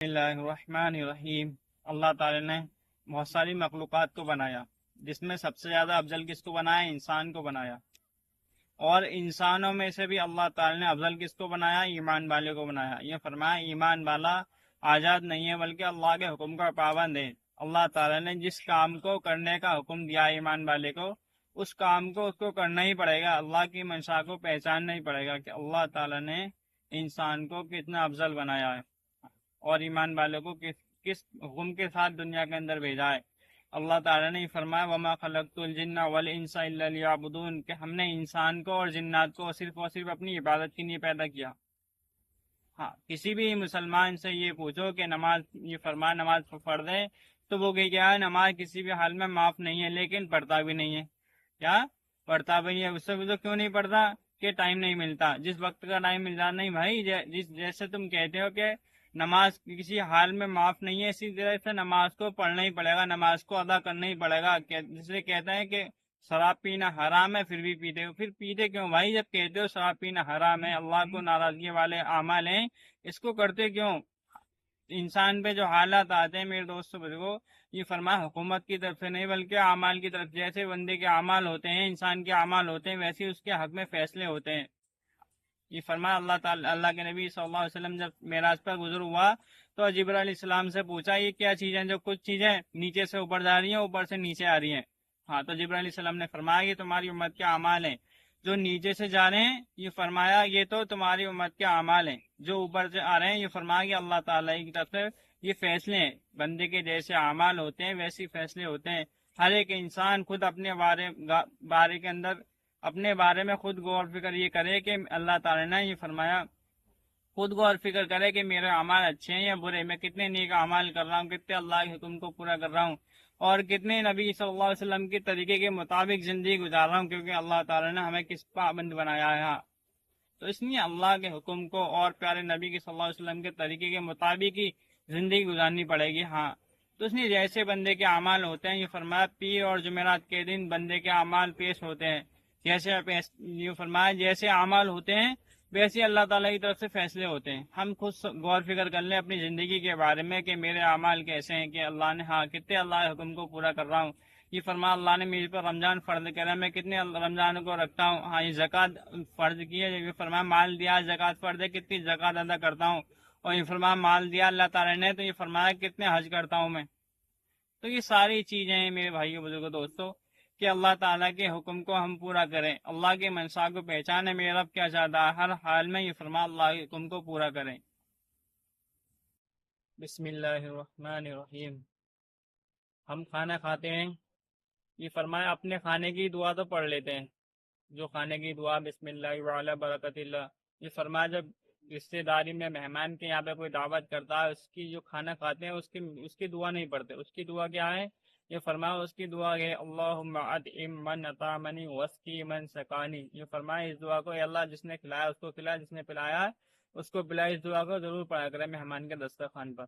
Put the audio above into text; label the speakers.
Speaker 1: بسم اللہ الرحمن الرحیم۔ اللہ تعالی نے بہت ساری مخلوقات کو بنایا، جس میں سب سے زیادہ افضل کس کو بنایا؟ انسان کو بنایا۔ اور انسانوں میں سے بھی اللہ تعالی نے افضل کس کو بنایا؟ ایمان والے کو بنایا۔ یہ فرمایا ایمان والا آزاد نہیں ہے بلکہ اللہ کے حکم کا پابند ہے۔ اللہ تعالی نے جس کام کو کرنے کا حکم دیا ایمان والے کو، اس کام کو اس کو کرنا ہی پڑے گا۔ اللہ کی منشا کو پہچاننا ہی پڑے گا کہ اللہ تعالی نے انسان کو کتنا افضل بنایا ہے اور ایمان والوں کو کس حکم کے ساتھ دنیا کے اندر بھیجا ہے۔ اللہ تعالیٰ نے فرمایا وما خلقت الجن والانس الا لیعبدون، کہ ہم نے انسان کو اور جنات کو صرف اور صرف اپنی عبادت کے لیے پیدا کیا۔ ہاں، کسی بھی مسلمان سے یہ پوچھو کہ نماز، یہ فرمایا نماز پڑھ دے، تو وہ کہ کیا ہے، نماز کسی بھی حال میں معاف نہیں ہے، لیکن پڑھتا بھی نہیں ہے۔ کیا پڑھتا بھی نہیں ہے؟ اس سے پوچھو کیوں نہیں پڑھتا؟ کہ ٹائم نہیں ملتا۔ جس وقت کا ٹائم مل جاتا نہیں بھائی، جیسے تم کہتے ہو کہ نماز کسی حال میں معاف نہیں ہے، اسی طرح سے نماز کو پڑھنا ہی پڑے گا، نماز کو ادا کرنا ہی پڑے گا۔ جسے کہتے ہیں کہ شراب پینا حرام ہے پھر بھی پیتے ہو، پھر پیتے کیوں بھائی؟ جب کہتے ہو شراب پینا حرام ہے، اللہ کو ناراضگی والے اعمال ہیں، اس کو کرتے کیوں؟ انسان پہ جو حالات آتے ہیں میرے دوستوں بزرگوں، یہ فرمایا حکومت کی طرف سے نہیں بلکہ اعمال کی طرف۔ جیسے بندے کے اعمال ہوتے ہیں، انسان کے اعمال ہوتے ہیں، ویسے اس کے حق میں فیصلے ہوتے ہیں۔ یہ فرمایا اللہ کے نبی صلی اللہ علیہ وسلم جب معراج پر گزر ہوا تو جبرائیل علیہ السلام سے پوچھا یہ کیا چیزیں، جو کچھ چیزیں نیچے سے اوپر جا رہی ہیں، اوپر سے نیچے آ رہی ہیں؟ ہاں، تو جبرائیل علیہ السلام نے فرمایا یہ تمہاری امت کے اعمال ہیں جو نیچے سے جا رہے ہیں۔ یہ فرمایا یہ تو تمہاری امت کے اعمال ہیں جو اوپر سے آ رہے ہیں۔ یہ فرمایا کہ اللہ تعالیٰ کی طرف سے یہ فیصلے ہیں، بندے کے جیسے اعمال ہوتے ہیں ویسے فیصلے ہوتے ہیں۔ ہر ایک انسان خود اپنے بارے کے اندر اپنے بارے میں خود غور فکر یہ کرے کہ اللہ تعالیٰ نے یہ فرمایا، خود غور فکر کرے کہ میرے اعمال اچھے ہیں یا برے، میں کتنے نیک اعمال کر رہا ہوں، کتنے اللہ کے حکم کو پورا کر رہا ہوں، اور کتنے نبی صلی اللہ علیہ وسلم کے طریقے کے مطابق زندگی گزار رہا ہوں، کیونکہ اللہ تعالیٰ نے ہمیں کس پابند بنایا ہے۔ تو اس لیے اللہ کے حکم کو اور پیارے نبی کے صلی اللہ علیہ وسلم کے طریقے کے مطابق ہی زندگی گزارنی پڑے گی۔ ہاں، تو اس لیے جیسے بندے کے اعمال ہوتے ہیں، یہ فرمایا پیر اور جمعرات کے دن بندے کے اعمال پیش ہوتے ہیں، یہ فرمایا جیسے اعمال ہوتے ہیں ویسے اللہ تعالیٰ کی طرف سے فیصلے ہوتے ہیں۔ ہم خود غور فکر کر لیں اپنی زندگی کے بارے میں کہ میرے اعمال کیسے ہیں، کہ اللہ نے کتنے اللہ کے حکم کو پورا کر رہا ہوں۔ یہ فرمایا اللہ نے میرے پر رمضان فرض کرا، میں کتنے رمضان کو رکھتا ہوں۔ یہ زکوٰۃ فرض کی ہے، یہ فرمایا مال دیا، زکوٰۃ فرض ہے، کتنی زکوٰۃ ادا کرتا ہوں۔ اور یہ فرمایا مال دیا اللہ تعالیٰ نے، تو یہ فرمایا کتنے حج کرتا ہوں میں۔ تو یہ ساری چیزیں ہیں میرے بھائیوں بزرگوں دوستوں، کہ اللہ تعالیٰ کے حکم کو ہم پورا کریں، اللہ کے منشا کو پہچانے، میرے رب کیا چاہتا ہے ہر حال میں، یہ فرما اللہ کے حکم کو پورا کریں۔ بسم اللہ الرحمن الرحیم۔ ہم کھانا کھاتے ہیں، یہ فرمایا اپنے کھانے کی دعا تو پڑھ لیتے ہیں، جو کھانے کی دعا بسم اللہ وعلی برکت اللہ۔ یہ فرمایا جب رشتے داری میں مہمان کے یہاں پہ کوئی دعوت کرتا ہے، اس کی جو کھانا کھاتے ہیں اس کی دعا نہیں پڑھتے، اس کی دعا کیا ہے؟ یہ فرمایا اس کی دعا ہے اللہم اطعم من اطعمنی واسقی من سقانی۔ یہ فرمایا اس دعا کو، اے اللہ جس نے کھلایا اس کو کھلا، جس نے پلایا اس کو پلایا، اس دعا کو ضرور پڑھا کرے مہمان کے دسترخوان پر۔